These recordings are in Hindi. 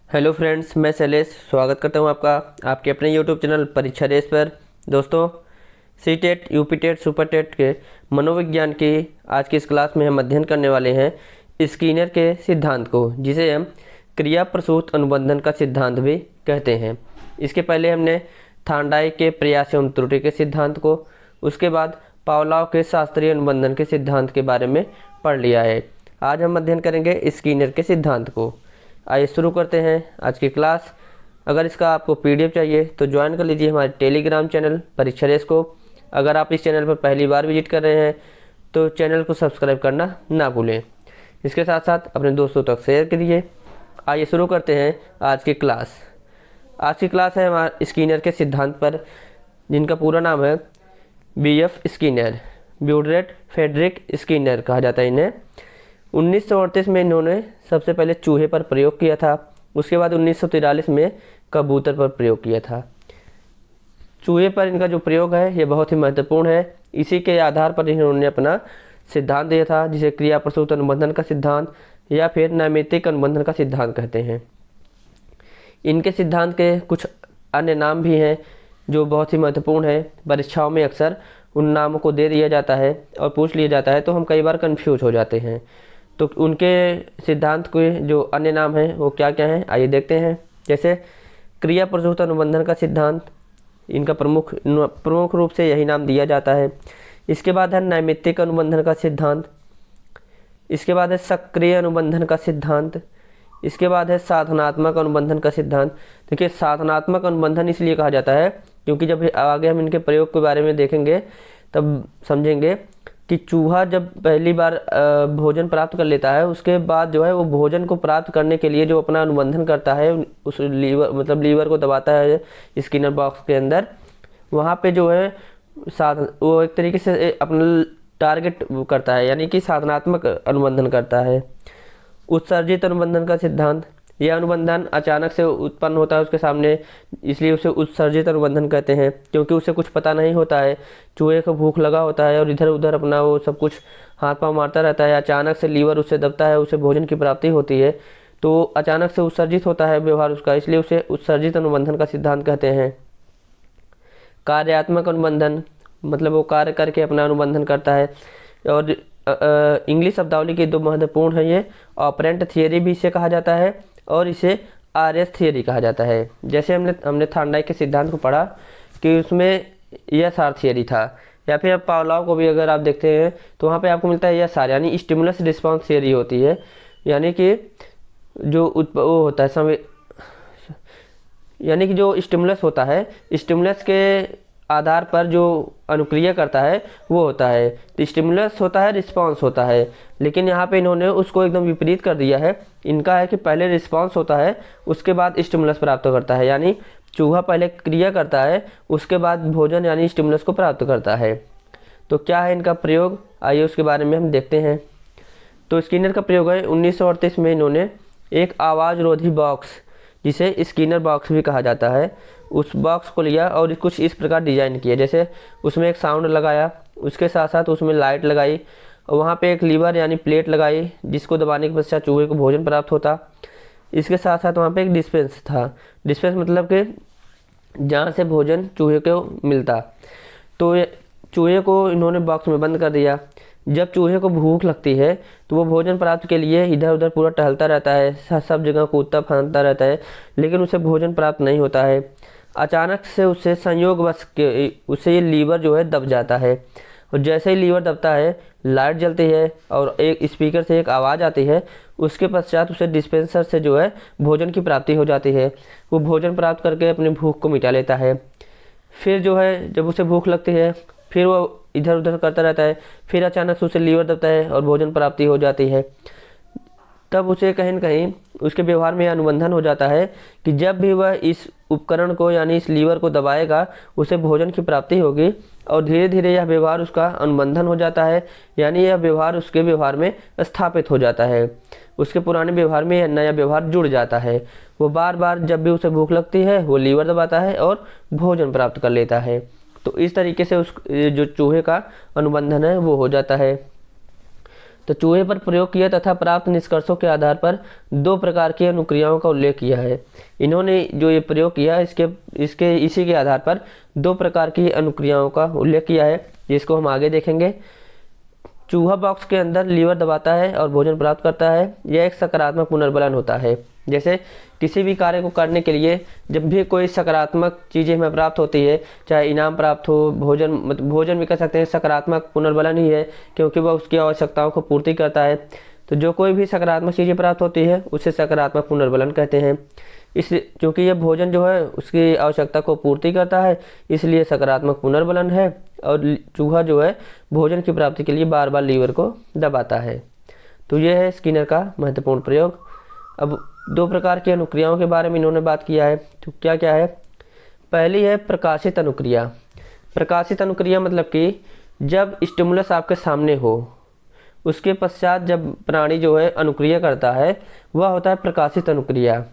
हेलो फ्रेंड्स, मैं शैलेश स्वागत करता हूं आपका आपके अपने यूट्यूब चैनल परीक्षा रेस पर। दोस्तों, C TET, UP TET, super TET के मनोविज्ञान की आज की इस क्लास में हम अध्ययन करने वाले हैं स्किनर के सिद्धांत को, जिसे हम क्रिया प्रसूत अनुबंधन का सिद्धांत भी कहते हैं। इसके पहले हमने थांडाई के प्रयास एवं त्रुटि के सिद्धांत को, उसके बाद पावलोव के शास्त्रीय अनुबंधन के सिद्धांत के बारे में पढ़ लिया है। आज हम अध्ययन करेंगे स्किनर के सिद्धांत को। आइए शुरू करते हैं आज की क्लास। अगर इसका आपको पीडीएफ चाहिए तो ज्वाइन कर लीजिए हमारे टेलीग्राम चैनल परीक्षा रेस को। अगर आप इस चैनल पर पहली बार विजिट कर रहे हैं तो चैनल को सब्सक्राइब करना ना भूलें। इसके साथ साथ अपने दोस्तों तक शेयर करिए। आइए शुरू करते हैं आज की क्लास। आज की क्लास है हमारे स्किनर के सिद्धांत पर, जिनका पूरा नाम है बीएफ स्किनर, ब्यूडरेट फ्रेडरिक स्किनर कहा जाता है इन्हें। 1938 में इन्होंने सबसे पहले चूहे पर प्रयोग किया था। उसके बाद 1943 में कबूतर पर प्रयोग किया था। चूहे पर इनका जो प्रयोग है ये बहुत ही महत्वपूर्ण है। इसी के आधार पर इन्होंने अपना सिद्धांत दिया था, जिसे क्रिया प्रसूत अनुबंधन का सिद्धांत या फिर नैमित्तिक अनुबंधन का सिद्धांत कहते हैं। इनके सिद्धांत के कुछ अन्य नाम भी हैं जो बहुत ही महत्वपूर्ण है। परीक्षाओं में अक्सर उन नामों को दे दिया जाता है और पूछ लिया जाता है, तो हम कई बार कंफ्यूज हो जाते हैं। तो उनके सिद्धांत के जो अन्य नाम हैं वो क्या क्या हैं, आइए देखते हैं। जैसे क्रिया प्रसूत अनुबंधन का सिद्धांत, इनका प्रमुख रूप से यही नाम दिया जाता है। इसके बाद है नैमित्तिक अनुबंधन का सिद्धांत। इसके बाद है सक्रिय अनुबंधन का सिद्धांत। इसके बाद है साधनात्मक अनुबंधन का सिद्धांत। देखिए, साधनात्मक अनुबंधन इसलिए कहा जाता है क्योंकि जब आगे हम इनके प्रयोग के बारे में देखेंगे तब समझेंगे कि चूहा जब पहली बार भोजन प्राप्त कर लेता है, उसके बाद जो है वो भोजन को प्राप्त करने के लिए जो अपना अनुबंधन करता है, उस लीवर को दबाता है स्किनर बॉक्स के अंदर। वहाँ पे जो है वो एक तरीके से अपना टारगेट करता है, यानी कि साधनात्मक अनुबंधन करता है। उत्सर्जित अनुबंधन का सिद्धांत, यह अनुबंधन अचानक से उत्पन्न होता है उसके सामने, इसलिए उसे उत्सर्जित अनुबंधन कहते हैं। क्योंकि उसे कुछ पता नहीं होता है, चूहे को भूख लगा होता है और इधर उधर अपना वो सब कुछ हाथ पांव मारता रहता है। अचानक से लीवर उसे दबता है, उसे भोजन की प्राप्ति होती है, तो अचानक से उत्सर्जित होता है व्यवहार उसका, इसलिए उसे उत्सर्जित अनुबंधन का सिद्धांत कहते हैं। कार्यात्मक अनुबंधन, मतलब वो कार्य करके अपना अनुबंधन करता है। और इंग्लिश शब्दावली की दो महत्वपूर्ण है, ये ऑपरेंट थियरी भी इसे कहा जाता है और इसे आरएस थियरी कहा जाता है। जैसे हमने थांडाई के सिद्धांत को पढ़ा कि उसमें ESR थियरी था, या फिर पावलोव को भी अगर आप देखते हैं तो वहाँ पे आपको मिलता है ESR, यानी स्टिमुलस रिस्पांस थियरी होती है। यानी कि जो वो होता है समय, यानी कि जो स्टिमुलस होता है, स्टिमुलस के आधार पर जो अनुक्रिया करता है वो होता है। तो स्टिमुलस होता है, रिस्पांस होता है, लेकिन यहाँ पे इन्होंने उसको एकदम विपरीत कर दिया है। इनका है कि पहले रिस्पांस होता है, उसके बाद स्टिमुलस प्राप्त करता है, यानी चूहा पहले क्रिया करता है, उसके बाद भोजन यानी स्टिमुलस को प्राप्त करता है। तो क्या है इनका प्रयोग, आइए उसके बारे में हम देखते हैं। तो स्किनर का प्रयोग है 1938 में इन्होंने एक आवाज़ रोधी बॉक्स, जिसे स्किनर बॉक्स भी कहा जाता है, उस बॉक्स को लिया और कुछ इस प्रकार डिजाइन किया। जैसे उसमें एक साउंड लगाया, उसके साथ साथ उसमें लाइट लगाई और वहाँ पे एक लीवर यानी प्लेट लगाई, जिसको दबाने के पश्चात चूहे को भोजन प्राप्त होता। इसके साथ साथ वहाँ पे एक डिस्पेंस था। डिस्पेंस मतलब कि जहाँ से भोजन चूहे को मिलता। तो चूहे को इन्होंने बॉक्स में बंद कर दिया। जब चूहे को भूख लगती है तो वो भोजन प्राप्त के लिए इधर उधर पूरा टहलता रहता है, सब जगह कूदता फांदता रहता है, लेकिन उसे भोजन प्राप्त नहीं होता है। अचानक से उससे संयोगवश के उससे ये लीवर जो है दब जाता है, और जैसे ही लीवर दबता है लाइट जलती है और एक स्पीकर से एक आवाज़ आती है। उसके पश्चात उसे डिस्पेंसर से जो है भोजन की प्राप्ति हो जाती है। वो भोजन प्राप्त करके अपनी भूख को मिटा लेता है। फिर जो है जब उसे भूख लगती है फिर वो इधर उधर करता रहता है, फिर अचानक से उसे लीवर दबता है और भोजन प्राप्ति हो जाती है। तब उसे कहीं न कहीं उसके व्यवहार में अनुबंधन हो जाता है कि जब भी वह इस उपकरण को यानी इस लीवर को दबाएगा उसे भोजन की प्राप्ति होगी, और धीरे धीरे यह व्यवहार उसका अनुबंधन हो जाता है, यानी यह व्यवहार उसके व्यवहार में स्थापित हो जाता है। उसके पुराने व्यवहार में यह नया व्यवहार जुड़ जाता है। वो बार बार जब भी उसे भूख लगती है वो लीवर दबाता है और भोजन प्राप्त कर लेता है। तो इस तरीके से उस जो चूहे का अनुबंधन है वो हो जाता है। तो चूहे पर प्रयोग किया तथा प्राप्त निष्कर्षों के आधार पर 2 प्रकार की अनुक्रियाओं का उल्लेख किया है। इन्होंने जो ये प्रयोग किया इसी के आधार पर 2 प्रकार की अनुक्रियाओं का उल्लेख किया है, जिसको हम आगे देखेंगे। चूहा बॉक्स के अंदर लीवर दबाता है और भोजन प्राप्त करता है। यह एक सकारात्मक पुनर्बलन होता है। जैसे किसी भी कार्य को करने के लिए जब भी कोई सकारात्मक चीज़ें हमें प्राप्त होती है, चाहे इनाम प्राप्त हो, भोजन भी कह सकते हैं सकारात्मक पुनर्बलन ही है, क्योंकि वह उसकी आवश्यकताओं को पूर्ति करता है। तो जो कोई भी सकारात्मक चीज़ें प्राप्त होती है उसे सकारात्मक पुनर्बलन कहते हैं। क्योंकि यह भोजन जो है उसकी आवश्यकता को पूर्ति करता है, इसलिए सकारात्मक पुनर्बलन है। और चूहा जो है भोजन की प्राप्ति के लिए बार बार लीवर को दबाता है। तो यह है स्किनर का महत्वपूर्ण प्रयोग। अब 2 प्रकार की अनुक्रियाओं के बारे में इन्होंने बात किया है। तो क्या क्या है? पहली है प्रकाशित अनुक्रिया। प्रकाशित अनुक्रिया मतलब कि जब स्टिमुलस आपके सामने हो, उसके पश्चात जब प्राणी जो है अनुक्रिया करता है, वह होता है प्रकाशित अनुक्रिया।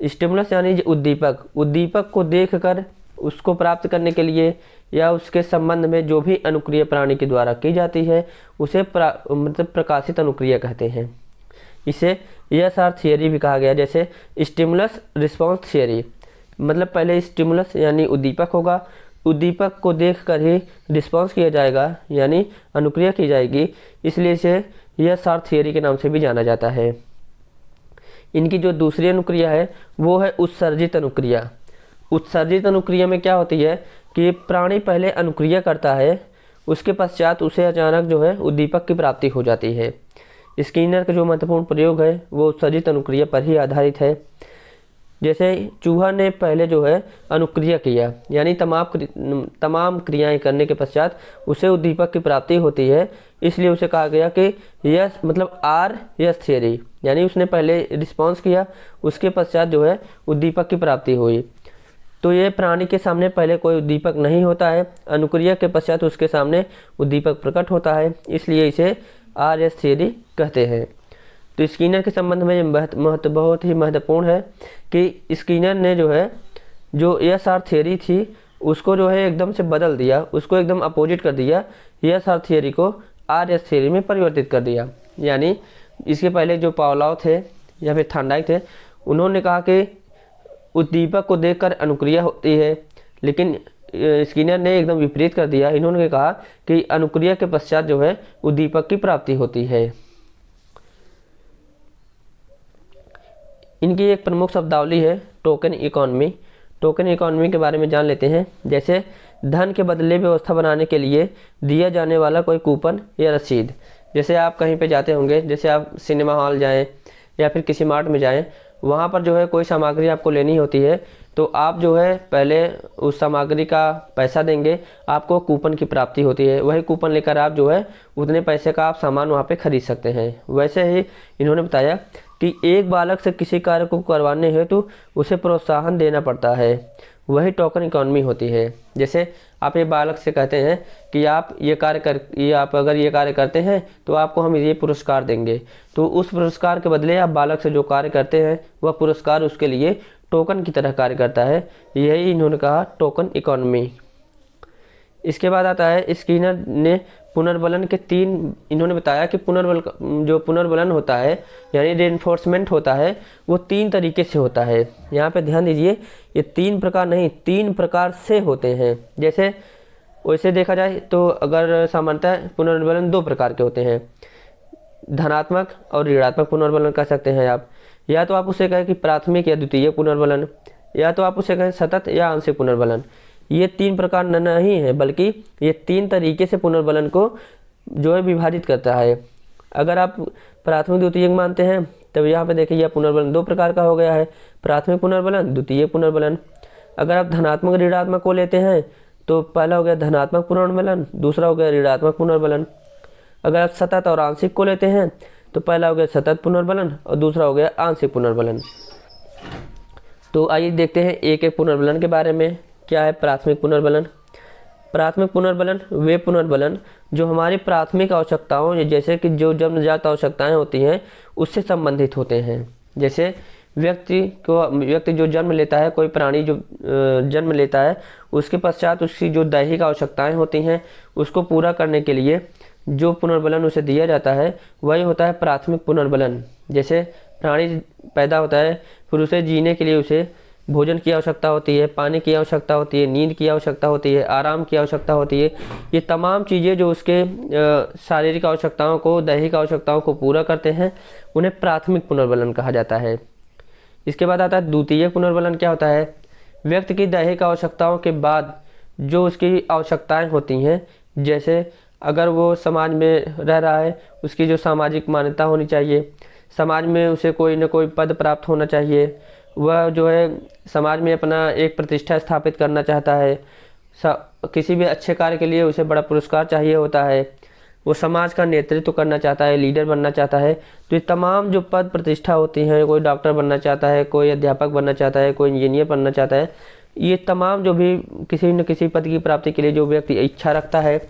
स्टिमुलस यानी उद्दीपक को देखकर उसको प्राप्त करने के लिए या उसके संबंध में जो भी अनुक्रिया प्राणी के द्वारा की जाती है उसे प्रकाशित अनुक्रिया कहते हैं। इसे ESR थियरी भी कहा गया। जैसे स्टिमुलस रिस्पॉन्स थियरी, मतलब पहले स्टिमुलस यानी उद्दीपक होगा, उद्दीपक को देखकर ही रिस्पॉन्स किया जाएगा यानी अनुक्रिया की जाएगी, इसलिए इसे ESR थियरी के नाम से भी जाना जाता है। इनकी जो दूसरी अनुक्रिया है वो है उत्सर्जित अनुक्रिया। उत्सर्जित अनुक्रिया में क्या होती है कि प्राणी पहले अनुक्रिया करता है, उसके पश्चात उसे अचानक जो है उद्दीपक की प्राप्ति हो जाती है। स्किनर का जो महत्वपूर्ण प्रयोग है वो उत्सर्जित अनुक्रिया पर ही आधारित है। जैसे चूहा ने पहले जो है अनुक्रिया किया, यानी तमाम क्रियाएं करने के पश्चात उसे उद्दीपक की प्राप्ति होती है, इसलिए उसे कहा गया कि यस मतलब RS थियरी, यानी उसने पहले रिस्पॉन्स किया, उसके पश्चात जो है उद्दीपक की प्राप्ति हुई। तो ये प्राणी के सामने पहले कोई उद्दीपक नहीं होता है, अनुक्रिया के पश्चात उसके सामने उद्दीपक प्रकट होता है, इसलिए इसे RS थियरी कहते हैं। तो स्किनर के संबंध में महत्व बहुत ही महत्वपूर्ण है कि स्किनर ने जो ESR थियरी थी उसको जो है एकदम से बदल दिया, उसको एकदम अपोजिट कर दिया, ESR थियरी को RS थियरी में परिवर्तित कर दिया। यानी इसके पहले जो पावलोव थे या फिर थॉर्नडाइक थे, उन्होंने कहा कि उद्दीपक को देखकर अनुक्रिया होती है, लेकिन स्किनर ने एकदम विपरीत कर दिया। इन्होंने कहा कि अनुक्रिया के पश्चात जो है उद्दीपक की प्राप्ति होती है। इनकी एक प्रमुख शब्दावली है टोकन इकोनॉमी। टोकन इकोनॉमी के बारे में जान लेते हैं। जैसे धन के बदले व्यवस्था बनाने के लिए दिया जाने वाला कोई कूपन या रसीद। जैसे आप कहीं पे जाते होंगे, जैसे आप सिनेमा हॉल जाएं या फिर किसी मार्ट में जाएं, वहाँ पर जो है कोई सामग्री आपको लेनी होती है, तो आप जो है पहले उस सामग्री का पैसा देंगे, आपको कूपन की प्राप्ति होती है। वही कूपन लेकर आप जो है उतने पैसे का आप सामान वहाँ पे खरीद सकते हैं। वैसे ही इन्होंने बताया कि एक बालक से किसी कार्य को करवाने हेतु उसे प्रोत्साहन देना पड़ता है, वही टोकन इकोनॉमी होती है। जैसे आप ये बालक से कहते हैं कि आप अगर ये कार्य करते हैं तो आपको हम ये पुरस्कार देंगे, तो उस पुरस्कार के बदले आप बालक से जो कार्य करते हैं वह पुरस्कार उसके लिए टोकन की तरह कार्य करता है। यही इन्होंने कहा टोकन इकोनॉमी। इसके बाद आता है स्किनर ने पुनर्बलन के इन्होंने बताया कि पुनर्बलन होता है यानी रेनफोर्समेंट होता है, वो 3 तरीके से होता है। यहाँ पे ध्यान दीजिए, ये 3 प्रकार नहीं 3 प्रकार से होते हैं। जैसे वैसे देखा जाए तो अगर सामान्यतः पुनर्बलन 2 प्रकार के होते हैं, धनात्मक और ऋणात्मक पुनर्बलन कह सकते हैं आप। या तो आप उसे कहें कि प्राथमिक या द्वितीय पुनर्बलन, या तो आप उसे कहें सतत या आंशिक पुनर्बलन। ये 3 प्रकार नहीं है, बल्कि ये 3 तरीके से पुनर्बलन को जो है विभाजित करता है। अगर आप प्राथमिक द्वितीयक मानते हैं तब यहाँ पे देखिए यह पुनर्बलन 2 प्रकार का हो गया है, प्राथमिक पुनर्बलन, द्वितीय पुनर्बलन। अगर आप धनात्मक ऋणात्मक को लेते हैं तो पहला हो गया धनात्मक पुनर्बलन, दूसरा हो गया ऋणात्मक पुनर्बलन। अगर आप सतत और आंशिक को लेते हैं तो पहला हो गया सतत पुनर्बलन और दूसरा हो गया आंशिक पुनर्बलन। तो आइए देखते हैं एक एक पुनर्बलन के बारे में। क्या है प्राथमिक पुनर्बलन? प्राथमिक पुनर्बलन वे पुनर्बलन जो हमारी प्राथमिक आवश्यकताओं जैसे कि जो जन्मजात आवश्यकताएं होती हैं उससे संबंधित होते हैं। जैसे व्यक्ति जो जन्म लेता है, कोई प्राणी जो जन्म लेता है, उसके पश्चात उसकी जो दैहिक आवश्यकताएं होती हैं उसको पूरा करने के लिए जो पुनर्बलन उसे दिया जाता है वही होता है प्राथमिक पुनर्बलन। जैसे प्राणी पैदा होता है, फिर उसे जीने के लिए उसे भोजन की आवश्यकता होती है, पानी की आवश्यकता होती है, नींद की आवश्यकता होती है, आराम की आवश्यकता होती है। ये तमाम चीज़ें जो उसके शारीरिक आवश्यकताओं को, दैहिक आवश्यकताओं को पूरा करते हैं, उन्हें प्राथमिक पुनर्बलन कहा जाता है। इसके बाद आता है द्वितीय पुनर्बलन। क्या होता है? व्यक्ति की दैहिक आवश्यकताओं के बाद जो उसकी आवश्यकताएं होती हैं, जैसे अगर वो समाज में रह रहा है, उसकी जो सामाजिक मान्यता होनी चाहिए, समाज में उसे कोई न कोई पद प्राप्त होना चाहिए, वह जो है समाज में अपना एक प्रतिष्ठा स्थापित करना चाहता है, किसी भी अच्छे कार्य के लिए उसे बड़ा पुरस्कार चाहिए होता है, वो समाज का नेतृत्व करना चाहता है, लीडर बनना चाहता है। तो ये तमाम जो पद प्रतिष्ठा होती हैं, कोई डॉक्टर बनना चाहता है, कोई अध्यापक बनना चाहता है, कोई इंजीनियर बनना चाहता है, ये तमाम जो भी किसी न किसी पद की प्राप्ति के लिए जो व्यक्ति इच्छा रखता है,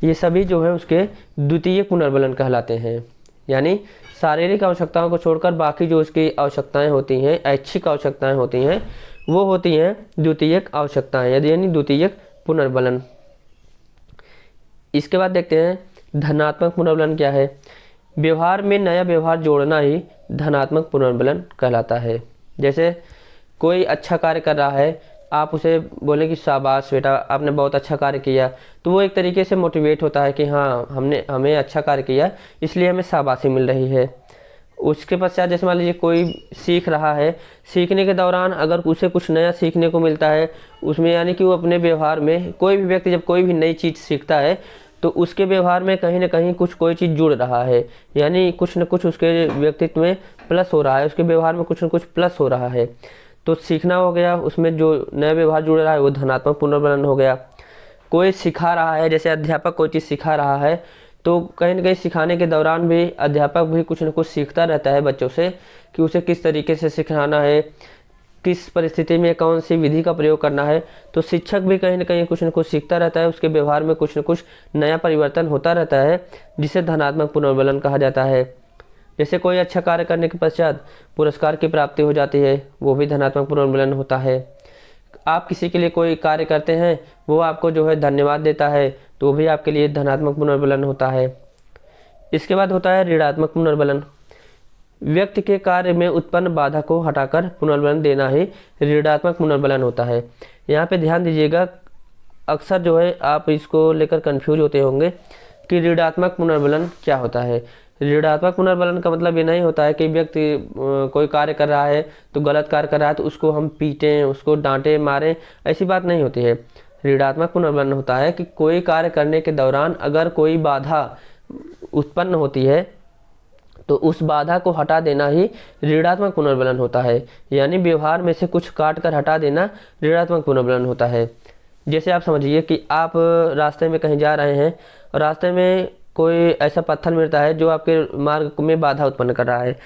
ये सभी जो है उसके द्वितीय पुनर्बलन कहलाते हैं। यानी शारीरिक आवश्यकताओं को छोड़कर बाकी जो उसकी आवश्यकताएं होती हैं, ऐच्छिक आवश्यकताएं होती हैं, वो होती हैं द्वितीयक आवश्यकताएं, यानी द्वितीयक पुनर्बलन। इसके बाद देखते हैं धनात्मक पुनर्बलन क्या है। व्यवहार में नया व्यवहार जोड़ना ही धनात्मक पुनर्बलन कहलाता है। जैसे कोई अच्छा कार्य कर रहा है, आप उसे बोले कि शाबाश बेटा, आपने बहुत अच्छा कार्य किया, तो वो एक तरीके से मोटिवेट होता है कि हाँ, हमें अच्छा कार्य किया, इसलिए हमें शाबाशी मिल रही है। उसके पश्चात जैसे मान लीजिए कोई सीख रहा है, सीखने के दौरान अगर उसे कुछ नया सीखने को मिलता है उसमें, यानी कि वो अपने व्यवहार में, कोई भी व्यक्ति जब कोई भी नई चीज़ सीखता है तो उसके व्यवहार में कहीं ना कहीं कोई चीज़ जुड़ रहा है, यानी कुछ न कुछ उसके व्यक्तित्व में प्लस हो रहा है, उसके व्यवहार में कुछ न कुछ प्लस हो रहा है। तो सीखना हो गया, उसमें जो नया व्यवहार जुड़ रहा है वो धनात्मक पुनर्बलन हो गया। कोई सिखा रहा है, जैसे अध्यापक कोई चीज़ सिखा रहा है, तो कहीं ना कहीं सिखाने के दौरान भी अध्यापक भी कुछ न कुछ सीखता रहता है बच्चों से कि उसे किस तरीके से सिखाना है, किस परिस्थिति में कौन सी विधि का प्रयोग करना है। तो शिक्षक भी कहीं ना कहीं कुछ न कुछ सीखता रहता है, उसके व्यवहार में कुछ न कुछ नया परिवर्तन होता रहता है, जिसे धनात्मक पुनर्बलन कहा जाता है। जैसे कोई अच्छा कार्य करने के पश्चात पुरस्कार की प्राप्ति हो जाती है, वो भी धनात्मक पुनर्बलन होता है। आप किसी के लिए कोई कार्य करते हैं, वो आपको जो है धन्यवाद देता है, तो वो भी आपके लिए धनात्मक पुनर्बलन होता है। इसके बाद होता है ऋणात्मक पुनर्बलन। व्यक्ति के कार्य में उत्पन्न बाधा को हटाकर पुनर्बलन देना ही ऋणात्मक पुनर्बलन होता है। यहाँ पे ध्यान दीजिएगा, अक्सर जो है आप इसको लेकर कंफ्यूज होते होंगे कि ऋणात्मक पुनर्बलन क्या होता है। ऋणात्मक पुनर्बलन का मतलब ये नहीं होता है कि व्यक्ति कोई कार्य कर रहा है तो गलत कार्य कर रहा है तो उसको हम पीटें, उसको डांटें, मारें, ऐसी बात नहीं होती है। ऋणात्मक पुनर्बलन होता है कि कोई कार्य करने के दौरान अगर कोई बाधा उत्पन्न होती है तो उस बाधा को हटा देना ही ऋणात्मक पुनर्बलन होता है। यानी व्यवहार में से कुछ काट कर हटा देना ऋणात्मक पुनर्बलन होता है। जैसे आप समझिए कि आप रास्ते में कहीं जा रहे हैं और रास्ते में कोई ऐसा पत्थर मिलता है जो आपके मार्ग में बाधा उत्पन्न कर रहा है,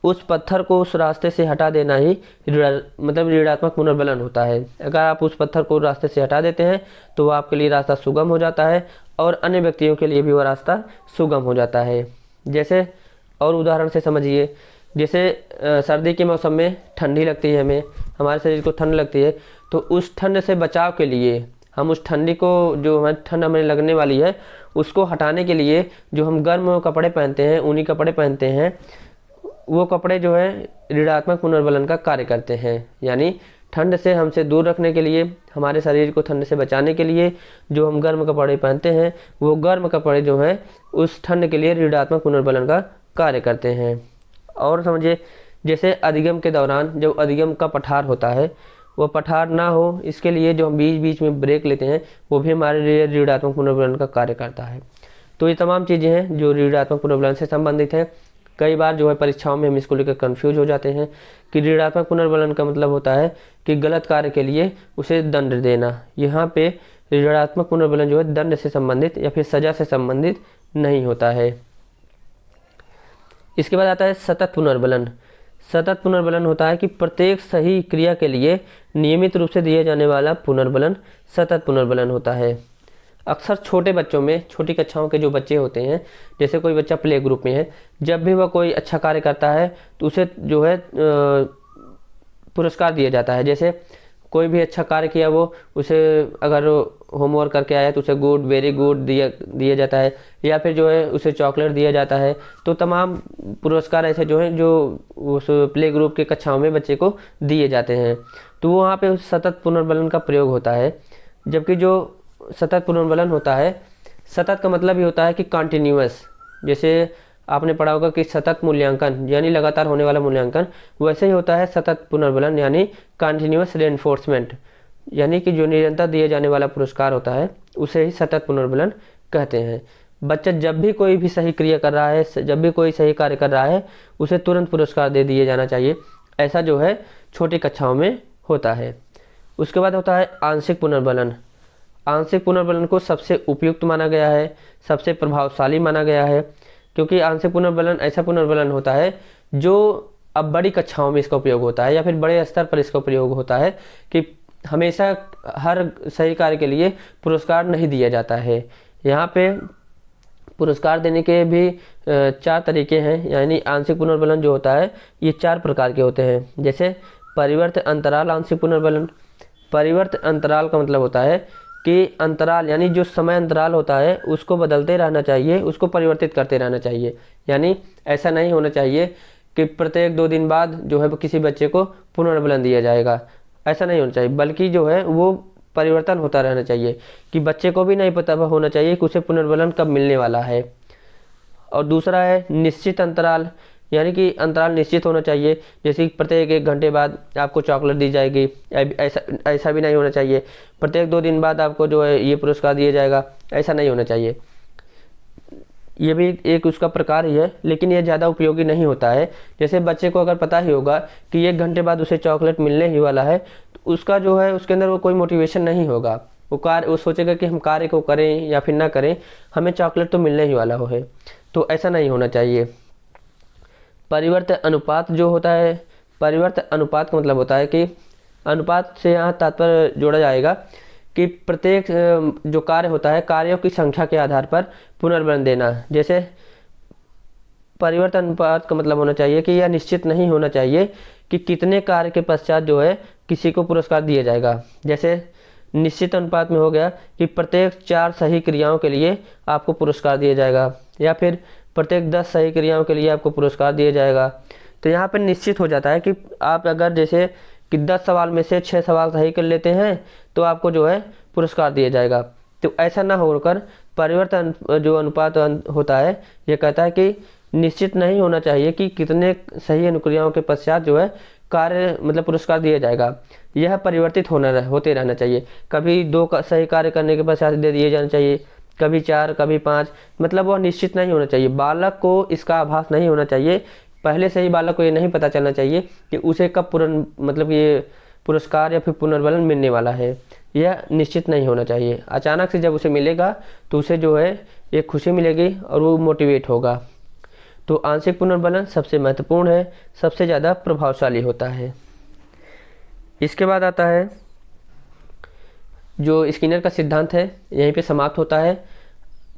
उस पत्थर को उस रास्ते से हटा देना ही मतलब ऋणात्मक पुनर्बलन होता है। अगर आप उस पत्थर को रास्ते से हटा देते हैं तो वो आपके लिए रास्ता सुगम हो जाता है और अन्य व्यक्तियों के लिए भी वो रास्ता सुगम हो जाता है। जैसे और उदाहरण से समझिए, जैसे सर्दी के मौसम में ठंडी लगती है, हमारे शरीर को ठंड लगती है, तो उस ठंड से बचाव के लिए हम उस ठंडी को, जो हमारी ठंड हमें लगने वाली है, उसको हटाने के लिए जो हम गर्म कपड़े पहनते हैं, ऊनी कपड़े पहनते हैं, वो कपड़े जो है ऋणात्मक पुनर्बलन का कार्य करते हैं। यानी ठंड से हमसे दूर रखने के लिए, हमारे शरीर को ठंड से बचाने के लिए जो हम गर्म कपड़े पहनते हैं, वो गर्म कपड़े जो हैं उस ठंड के लिए ऋणात्मक पुनर्बलन का कार्य करते हैं। और समझिए, जैसे अधिगम के दौरान जो अधिगम का पठार होता है, वो पठार ना हो इसके लिए जो हम बीच बीच में ब्रेक लेते हैं, वो भी हमारे लिए ऋणात्मक पुनर्बलन का कार्य करता है। तो ये तमाम चीज़ें हैं जो ऋणात्मक पुनर्बलन से संबंधित हैं। कई बार जो है परीक्षाओं में हम इसको लेकर कंफ्यूज हो जाते हैं कि ऋणात्मक पुनर्बलन का मतलब होता है कि गलत कार्य के लिए उसे दंड देना। यहाँ पे ऋणात्मक पुनर्बलन जो है दंड से संबंधित या फिर सजा से संबंधित नहीं होता है। इसके बाद आता है सतत पुनर्बलन। सतत पुनर्बलन होता है कि प्रत्येक सही क्रिया के लिए नियमित रूप से दिए जाने वाला पुनर्बलन सतत पुनर्बलन होता है। अक्सर छोटे बच्चों में, छोटी कक्षाओं के जो बच्चे होते हैं, जैसे कोई बच्चा प्ले ग्रुप में है, जब भी वह कोई अच्छा कार्य करता है तो उसे जो है पुरस्कार दिया जाता है। जैसे कोई भी अच्छा कार्य किया वो उसे अगर होमवर्क करके आया तो उसे गुड, वेरी गुड दिया जाता है, या फिर जो है उसे चॉकलेट दिया जाता है। तो तमाम पुरस्कार ऐसे जो हैं जो उस प्ले ग्रुप के कक्षाओं में बच्चे को दिए जाते हैं। तो वहाँ पे सतत पुनर्बलन का प्रयोग होता है। जबकि जो सतत पुनर्बलन होता है, सतत का मतलब ये होता है कि कंटिन्यूअस, जैसे आपने पढ़ा होगा कि सतत मूल्यांकन यानी लगातार होने वाला मूल्यांकन, वैसे ही होता है सतत पुनर्बलन यानी कंटिन्यूअस रेनफोर्समेंट, यानी कि जो निरंतर दिए जाने वाला पुरस्कार होता है उसे ही सतत पुनर्बलन कहते हैं। बच्चा जब भी कोई भी सही क्रिया कर रहा है, जब भी कोई सही कार्य कर रहा है, उसे तुरंत पुरस्कार दे दिए जाना चाहिए। ऐसा जो है छोटी कक्षाओं में होता है। उसके बाद होता है आंशिक पुनर्बलन। आंशिक पुनर्बलन को सबसे उपयुक्त माना गया है, सबसे प्रभावशाली माना गया है, क्योंकि आंशिक पुनर्बलन ऐसा पुनर्बलन होता है जो अब बड़ी कक्षाओं में इसका उपयोग होता है या फिर बड़े स्तर पर इसका प्रयोग होता है कि हमेशा हर सही कार्य के लिए पुरस्कार नहीं दिया जाता है। यहाँ पे पुरस्कार देने के भी 4 तरीके हैं, यानी आंशिक पुनर्बलन जो होता है ये 4 प्रकार के होते हैं। जैसे परिवर्त अंतराल आंशिक पुनर्बलन। परिवर्त अंतराल का मतलब होता है कि अंतराल यानी जो समय अंतराल होता है उसको बदलते रहना चाहिए, उसको परिवर्तित करते रहना चाहिए। यानी ऐसा नहीं होना चाहिए कि प्रत्येक 2 दिन बाद जो है किसी बच्चे को पुनर्बलन दिया जाएगा, ऐसा नहीं होना चाहिए, बल्कि जो है वो परिवर्तन होता रहना चाहिए कि बच्चे को भी नहीं पता होना चाहिए कि उसे पुनर्बलन कब मिलने वाला है। और दूसरा है निश्चित अंतराल, यानी कि अंतराल निश्चित होना चाहिए, जैसे कि प्रत्येक 1 घंटे बाद आपको चॉकलेट दी जाएगी, ऐसा भी नहीं होना चाहिए प्रत्येक 2 दिन बाद आपको जो है ये पुरस्कार दिया जाएगा, ऐसा नहीं होना चाहिए। ये भी एक उसका प्रकार ही है, लेकिन ये ज़्यादा उपयोगी नहीं होता है। जैसे बच्चे को अगर पता ही होगा कि 1 घंटे बाद उसे चॉकलेट मिलने ही वाला है, तो उसका जो है उसके अंदर वो कोई मोटिवेशन नहीं होगा, वो सोचेगा कि हम कार्य को करें या फिर ना करें, हमें चॉकलेट तो मिलने ही वाला हो है। तो ऐसा नहीं होना चाहिए। परिवर्त अनुपात जो होता है, परिवर्त अनुपात का मतलब होता है कि अनुपात से यहाँ तात्पर्य जोड़ा जाएगा कि प्रत्येक जो कार्य होता है, कार्यों की संख्या के आधार पर पुनर्बलन देना। जैसे परिवर्तन अनुपात का मतलब होना चाहिए कि यह निश्चित नहीं होना चाहिए कि कितने कार्य के पश्चात जो है किसी को पुरस्कार दिया जाएगा। जैसे निश्चित अनुपात में हो गया कि प्रत्येक 4 सही क्रियाओं के लिए आपको पुरस्कार दिया जाएगा, या फिर प्रत्येक 10 सही क्रियाओं के लिए आपको पुरस्कार दिया जाएगा। तो यहाँ पर निश्चित हो जाता है कि आप अगर जैसे कि 10 सवाल में से 6 सवाल सही कर लेते हैं तो आपको जो है पुरस्कार दिया जाएगा। तो ऐसा ना होकर परिवर्तन जो अनुपात होता है ये कहता है कि निश्चित नहीं होना चाहिए कि कितने सही अनुक्रियाओं के पश्चात जो है कार्य मतलब पुरस्कार दिया जाएगा। यह परिवर्तित होते रहना चाहिए। कभी 2 सही कार्य करने के पश्चात दे दिए जाना चाहिए, कभी 4, कभी 5, मतलब वह निश्चित नहीं होना चाहिए। बालक को इसका आभास नहीं होना चाहिए, पहले से ही बालक को ये नहीं पता चलना चाहिए कि उसे कब मतलब ये पुरस्कार या फिर पुनर्बलन मिलने वाला है। यह निश्चित नहीं होना चाहिए। अचानक से जब उसे मिलेगा तो उसे जो है एक खुशी मिलेगी और वो मोटिवेट होगा। तो आंशिक पुनर्बलन सबसे महत्वपूर्ण है, सबसे ज़्यादा प्रभावशाली होता है। इसके बाद आता है जो स्किनर का सिद्धांत है, यहीं पे समाप्त होता है।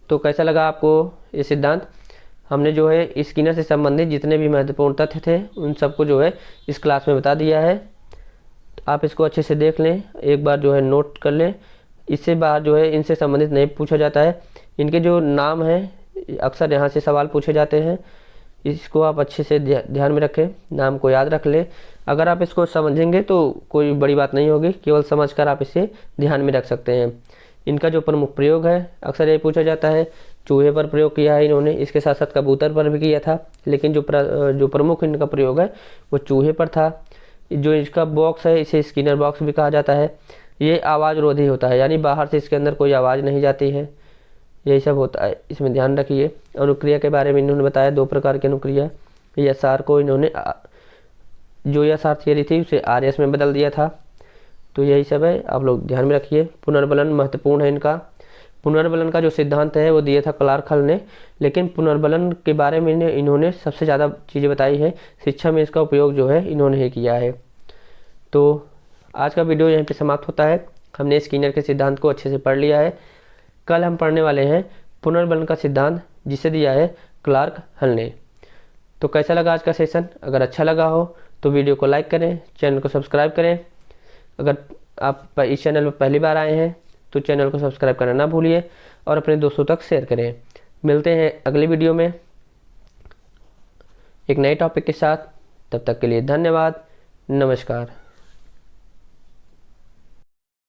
तो कैसा लगा आपको ये सिद्धांत? हमने जो है स्किनर से संबंधित जितने भी महत्वपूर्ण तथ्य थे उन सबको जो है इस क्लास में बता दिया है। आप इसको अच्छे से देख लें, एक बार जो है नोट कर लें। इससे बाहर जो है इनसे संबंधित नहीं पूछा जाता है। इनके जो नाम हैं अक्सर यहाँ से सवाल पूछे जाते हैं, इसको आप अच्छे से ध्यान में रखें, नाम को याद रख लें। अगर आप इसको समझेंगे तो कोई बड़ी बात नहीं होगी, केवल समझकर आप इसे ध्यान में रख सकते हैं। इनका जो प्रमुख प्रयोग है अक्सर ये पूछा जाता है, चूहे पर प्रयोग किया है इन्होंने, इसके साथ साथ कबूतर पर भी किया था, लेकिन जो प्रमुख इनका प्रयोग है वो चूहे पर था। जो इसका बॉक्स है इसे स्किनर बॉक्स भी कहा जाता है। ये आवाज़ रोधी होता है, यानी बाहर से इसके अंदर कोई आवाज़ नहीं जाती है। यही सब होता है, इसमें ध्यान रखिए। अनुक्रिया के बारे में इन्होंने बताया 2 प्रकार की अनुक्रिया। यसार को इन्होंने जो यसार थियरी थी उसे आरएस में बदल दिया था। तो यही सब है, आप लोग ध्यान में रखिए। पुनर्बलन महत्वपूर्ण है इनका। पुनर्बलन का जो सिद्धांत है वो दिया था क्लार्क हल ने, लेकिन पुनर्बलन के बारे में इन्होंने सबसे ज़्यादा चीज़ें बताई है। शिक्षा में इसका उपयोग जो है इन्होंने ही किया है। तो आज का वीडियो यहीं पे समाप्त होता है। हमने स्किनर के सिद्धांत को अच्छे से पढ़ लिया है। कल हम पढ़ने वाले हैं पुनर्बलन का सिद्धांत, जिसे दिया है क्लार्क हल ने। तो कैसा लगा आज का सेशन? अगर अच्छा लगा हो तो वीडियो को लाइक करें, चैनल को सब्सक्राइब करें। अगर आप इस चैनल पर पहली बार आए हैं तो चैनल को सब्सक्राइब करना ना भूलिए और अपने दोस्तों तक शेयर करें। मिलते हैं अगली वीडियो में एक नए टॉपिक के साथ। तब तक के लिए धन्यवाद। नमस्कार।